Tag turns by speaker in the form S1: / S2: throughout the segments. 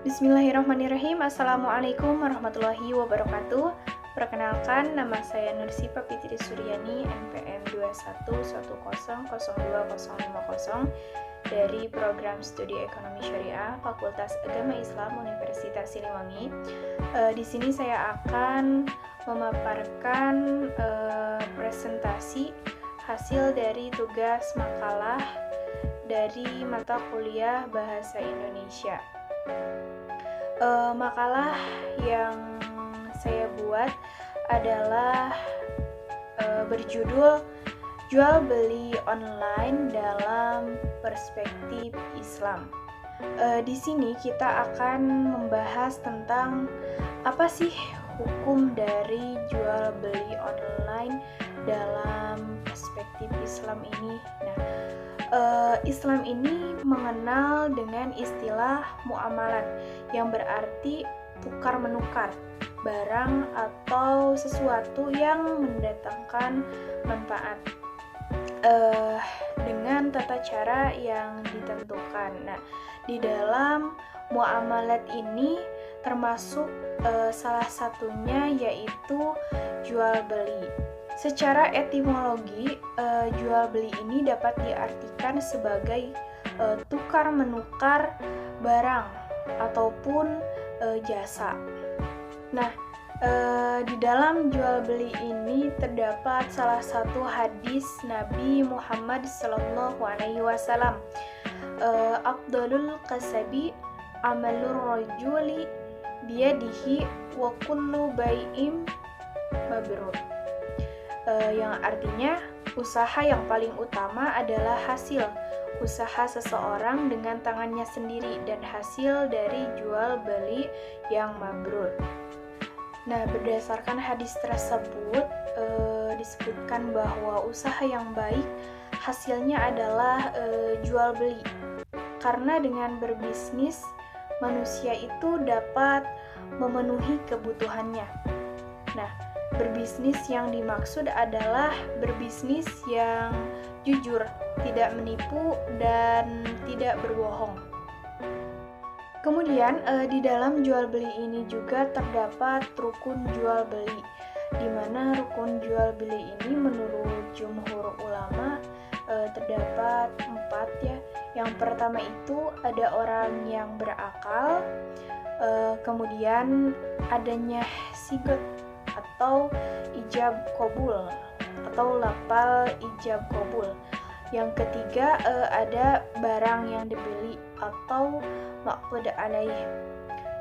S1: Bismillahirrahmanirrahim. Assalamualaikum warahmatullahi wabarakatuh. Perkenalkan, nama saya Nursipa Fitri Suryani, NPM 2110020550 dari Program Studi Ekonomi Syariah Fakultas Agama Islam Universitas Siliwangi. Di sini saya akan memaparkan presentasi hasil dari tugas makalah dari mata kuliah Bahasa Indonesia. Makalah yang saya buat adalah berjudul Jual Beli Online dalam Perspektif Islam. Di sini kita akan membahas tentang apa sih hukum dari jual beli online dalam perspektif Islam ini. Islam ini mengenal dengan istilah muamalat yang berarti tukar menukar barang atau sesuatu yang mendatangkan manfaat dengan tata cara yang ditentukan. Di dalam muamalat ini termasuk salah satunya yaitu jual beli. Secara etimologi, jual beli ini dapat diartikan sebagai tukar menukar barang ataupun jasa. Di dalam jual beli ini terdapat salah satu hadis Nabi Muhammad SAW. Afdalul kasabi amalur rajuli biyadihi wa kullu bai'im mabrur. Yang artinya usaha yang paling utama adalah hasil usaha seseorang dengan tangannya sendiri dan hasil dari jual beli yang mabrur. Berdasarkan hadis tersebut disebutkan bahwa usaha yang baik hasilnya adalah jual beli, karena dengan berbisnis manusia itu dapat memenuhi kebutuhannya. Berbisnis yang dimaksud adalah berbisnis yang jujur, tidak menipu, dan tidak berbohong. Kemudian di dalam jual beli ini juga terdapat rukun jual beli, di mana rukun jual beli ini menurut jumhur ulama terdapat 4 ya. Yang pertama itu ada orang yang berakal, kemudian adanya sigot atau ijab qabul atau lafal ijab qabul. Yang ketiga ada barang yang dibeli atau maqbud alaih.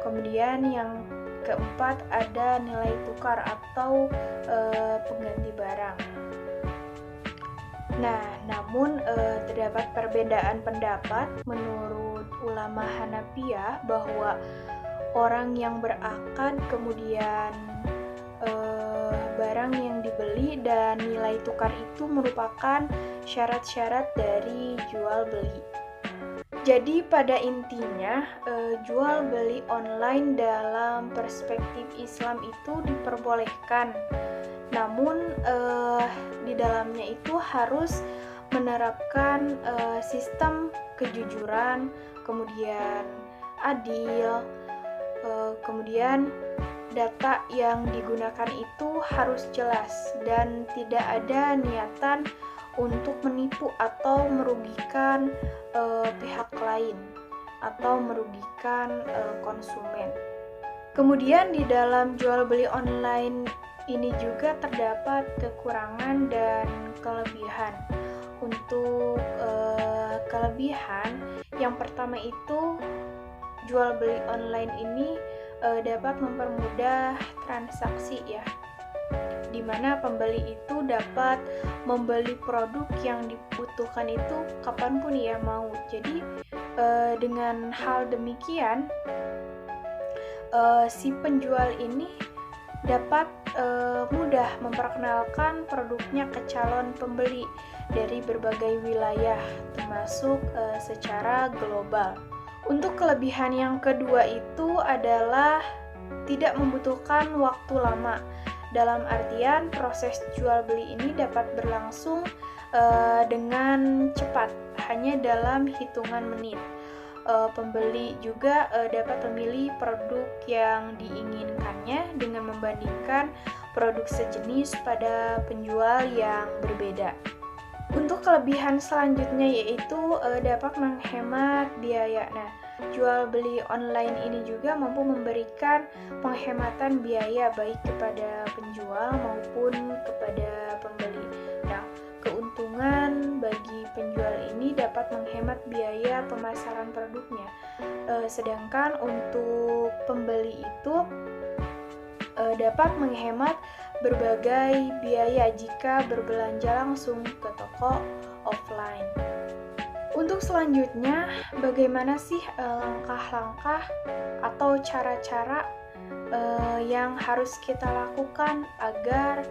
S1: Kemudian yang keempat ada nilai tukar atau pengganti barang. Namun terdapat perbedaan pendapat menurut ulama Hanafiyah bahwa orang yang berakad kemudian barang yang dibeli dan nilai tukar itu merupakan syarat-syarat dari jual beli. Jadi pada intinya jual beli online dalam perspektif Islam itu diperbolehkan. Namun di dalamnya itu harus menerapkan sistem kejujuran, kemudian adil, kemudian data yang digunakan itu harus jelas dan tidak ada niatan untuk menipu atau merugikan pihak lain atau merugikan konsumen. Kemudian di dalam jual beli online ini juga terdapat kekurangan dan kelebihan. Untuk kelebihan yang pertama itu jual beli online ini dapat mempermudah transaksi ya, di mana pembeli itu dapat membeli produk yang dibutuhkan itu kapanpun ia mau. Jadi dengan hal demikian si penjual ini dapat mudah memperkenalkan produknya ke calon pembeli dari berbagai wilayah termasuk secara global. Untuk kelebihan yang kedua itu adalah tidak membutuhkan waktu lama. Dalam artian proses jual beli ini dapat berlangsung dengan cepat, hanya dalam hitungan menit. pembeli juga dapat memilih produk yang diinginkannya dengan membandingkan produk sejenis pada penjual yang berbeda. Untuk kelebihan selanjutnya yaitu dapat menghemat biaya. Nah, jual beli online ini juga mampu memberikan penghematan biaya baik kepada penjual maupun kepada pembeli. Nah, keuntungan bagi penjual ini dapat menghemat biaya pemasaran produknya. Sedangkan untuk pembeli itu dapat menghemat berbagai biaya jika berbelanja langsung ke toko offline. Untuk selanjutnya, bagaimana sih langkah-langkah atau cara-cara yang harus kita lakukan agar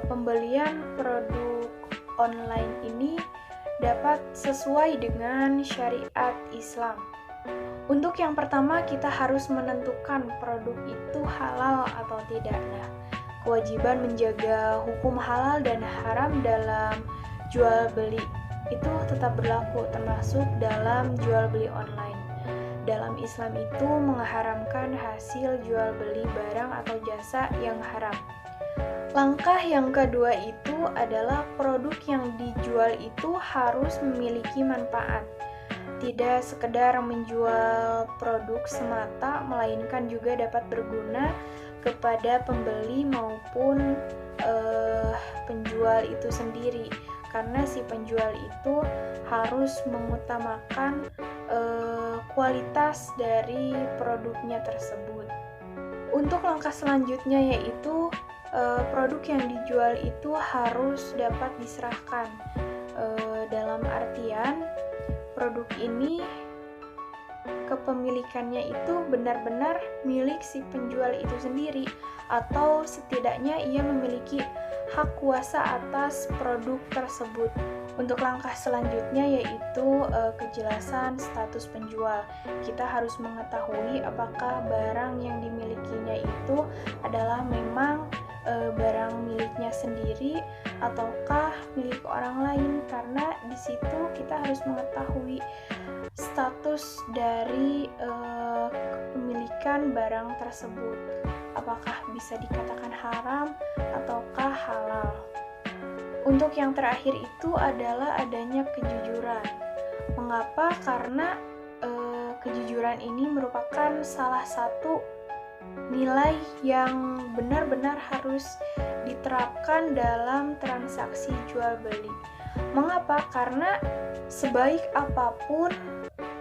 S1: pembelian produk online ini dapat sesuai dengan syariat Islam? Untuk yang pertama, kita harus menentukan produk itu halal atau tidak. Nah, kewajiban menjaga hukum halal dan haram dalam jual beli itu tetap berlaku, termasuk dalam jual beli online. Dalam Islam itu mengharamkan hasil jual beli barang atau jasa yang haram. Langkah yang kedua itu adalah produk yang dijual itu harus memiliki manfaat. Tidak sekedar menjual produk semata, melainkan juga dapat berguna kepada pembeli maupun penjual itu sendiri, karena si penjual itu harus mengutamakan kualitas dari produknya tersebut. Untuk langkah selanjutnya yaitu produk yang dijual itu harus dapat diserahkan, dalam artian produk ini kepemilikannya itu benar-benar milik si penjual itu sendiri, atau setidaknya ia memiliki hak kuasa atas produk tersebut. Untuk langkah selanjutnya yaitu kejelasan status penjual. Kita harus mengetahui apakah barang yang dimilikinya itu adalah memang barang miliknya sendiri ataukah milik orang lain, karena di situ kita harus mengetahui status dari kepemilikan barang tersebut, apakah bisa dikatakan haram ataukah halal. Untuk yang terakhir itu adalah adanya kejujuran. Mengapa? Karena kejujuran ini merupakan salah satu nilai yang benar-benar harus diterapkan dalam transaksi jual beli. Mengapa? Karena sebaik apapun,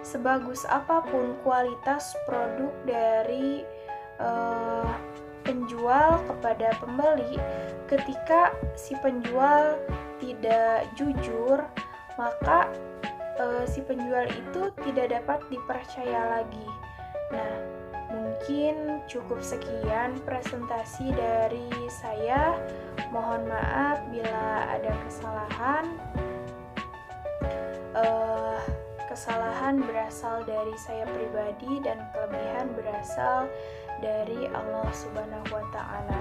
S1: sebagus apapun kualitas produk dari penjual kepada pembeli, ketika si penjual tidak jujur, maka si penjual itu tidak dapat dipercaya lagi. Nah, mungkin cukup sekian presentasi dari saya. Mohon maaf bila ada kesalahan. Kesalahan berasal dari saya pribadi dan kelebihan berasal dari Allah Subhanahu wa Ta'ala.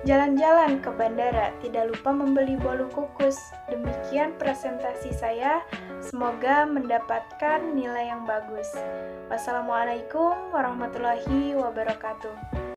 S1: Jalan-jalan ke bandara, tidak lupa membeli bolu kukus. Demikian presentasi saya. Semoga mendapatkan nilai yang bagus. Wassalamualaikum warahmatullahi wabarakatuh.